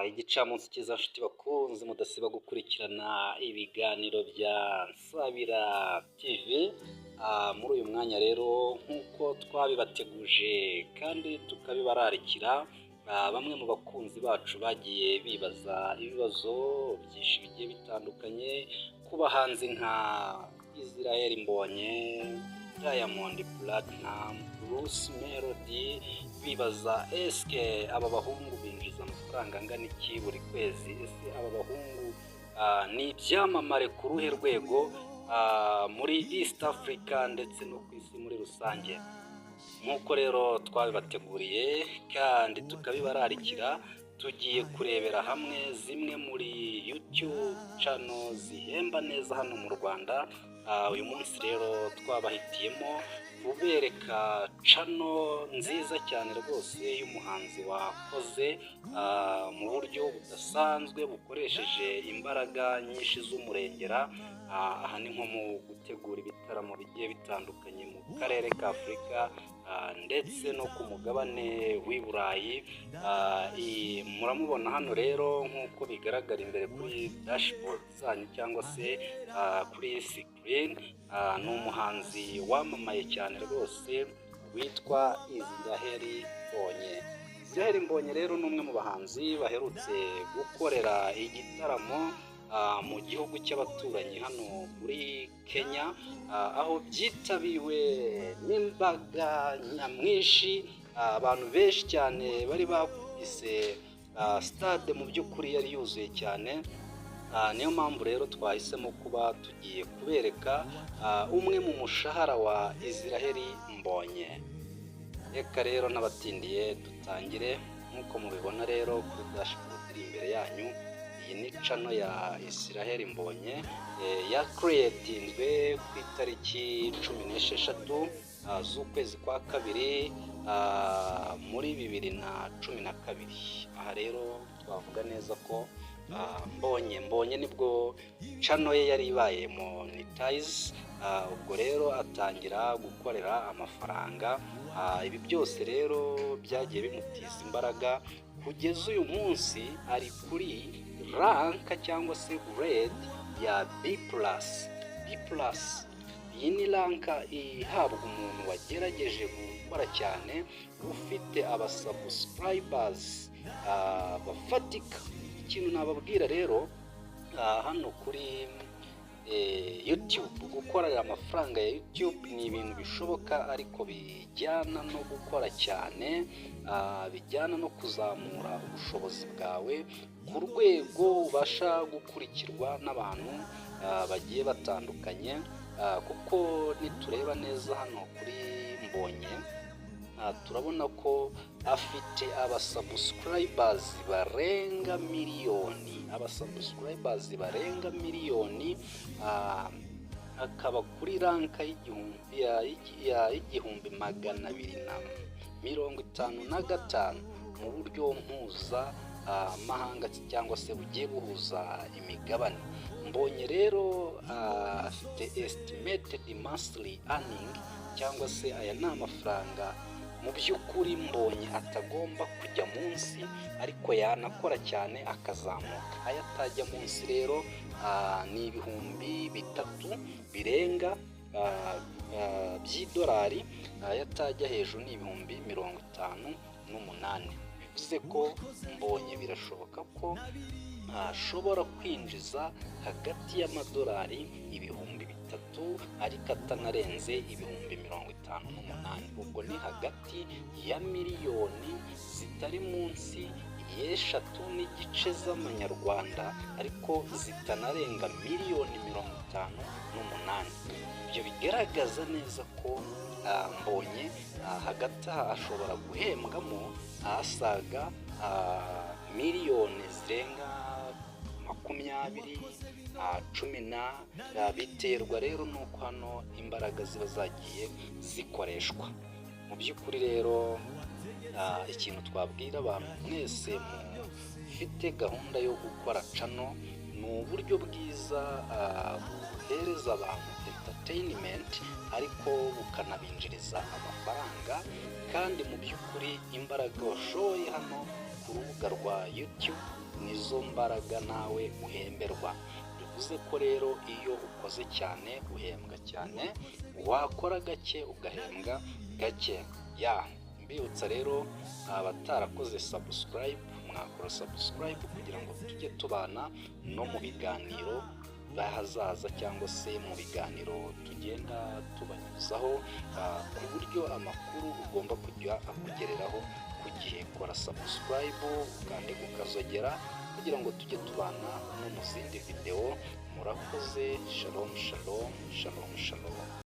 Igicamunsi cyiza nshuti bakunze mudasiba gukurikirana ibiganiro bya Nsabira TV. Muri uyu mwanya rero nk'uko twabibateguje kandi tukabibararikira, bamwe mu bakunzi bacu bagiye bibaza ibibazo byinshi bigiye bitandukanye ku bahanzi nka Israel Mbonyi, Diamond Platnumz, Bruce Melody, bibaza eske aba bahungu binjiza amafaranga angana iki buri kwezi? Ese aba bahungu ni ibyamamare ku ruhe rwego muri East Africa ndetse no ku isi muri rusange? Nk'uko rero twabibateguriye kandi tukabibararikira, tugiye kurebera hamwe zimwe muri YouTube channel zihemba neza hano mu Rwanda. Uyu munsi rero twabahitiyemo kubereka channel nziza cyane rwose y'umuhanzi wakoze mu buryo budasanzwe bukoresheje imbaraga nyinshi z'umurengera. Aha ni nko mu gutegura ibitaramo bigiye bitandukanye mu karere ka Afurika ndetse no ku mugabane w'i Burayi. Muramubona hano rero nk'uko bigaragara imbere kuri dashboard zanyu cyangwa se kuri screen. Ni umuhanzi wamamaye cyane rwose witwa Israel Mbonyi. Israel Mbonyi rero ni umwe mu bahanzi baherutse gukorera igitaramo mu gihugu cy'abaturanyi hano muri Kenya, aho byitabiriwe n'imbaga nyamwinshi, abantu benshi cyane bari bakubise stade, mu by'ukuri yari yuzuye cyane. Niyo mpamvu rero twahisemo kuba tugiye kubereka umwe mu mushahara wa Israel Mbonyi. Reka rero n'abatindiye dutangire. Nk'uko mubibona rero kuri dashboard iri imbere yanyu, iyi ni channel ya Israel Mbonyi yakuretinzwe ku itariki 16 z'ukwezi kwa kabiri muri 2012. Aha rero twavuga neza ko Mbonyi nibwo channel ye yari ibaye monetize. Ubwo rero atangira gukorera amafaranga. Ibi byose rero byagiye bimutiza imbaraga kugeza uyu munsi ari kuri rank cyangwa se grade ya B+. Iyi ni rank ihabwa umuntu wagerageje gukora cyane, ufite abasubscribers bafatika. Ikintu nababwira rero, hano kuri YouTube, gukorera amafaranga ya YouTube ni ibintu bishoboka, ariko bijyana no gukora cyane, bijyana no kuzamura ubushobozi bwawe ku rwego ubasha gukurikirwa n'abantu bagiye batandukanye. Kuko nitureba neza hano kuri Mbonyi, turabona ko afite abasubscribers barenga miliyoni, akaba kuri ranka y'igihumbi 255 mu buryo mpuzamahanga cyangwa se bugiye buhuza imigabane. Mbonyi rero afite estimated monthly earning, cyangwa se aya ni amafaranga mu by'ukuri Mbonyi atagomba kujya munsi, ariko yanakora cyane akazamuka. Aya atajya munsi rero ni ibihumbi 3 birenga by'idolari. Aya atajya hejuru ni ibihumbi 58. Bivuze ko Mbonyi birashoboka ko ashobora kwinjiza hagati y'amadolari ibihumbi 3, ariko atanarenze ibihumbi 58. Ubwo ni hagati ya miliyoni zitari munsi y'eshatu n'igice z'amanyarwanda, ariko zitanarenga miliyoni 58. Ibyo bigaragaza neza ko Mbonyi hagati aha ashobora guhembwamo asaga miliyoni zirenga 20, 10. Biterwa rero nuko hano imbaraga ziba zagiye zikoreshwa. Mu by'ukuri rero ikintu twabwira abantu mwese mufite gahunda yo gukora channel, ni uburyo bwiza buhereza abantu entertainment, ariko bukanabinjiriza amafaranga. Kandi mu by'ukuri imbaraga washoye hano ku rubuga rwa YouTube nizo mbaraga nawe uhemberwa. Bivuze ko rero iyo ukoze cyane uhembwa cyane, wakora gake ugahembwa gake. Mbibutsa rero abatarakoze subscribe, mwakora subscribe kugira ngo tujye tubana no mu biganiro bahazaza cyangwa se mu biganiro tugenda tubanyuzaho ku buryo amakuru ugomba kujya akugereraho ku gihe. Kora subscribe kandi ukazogera kugira ngo tujye tubana no mu zindi video. Murakoze. Shalom shalom shalom shalom.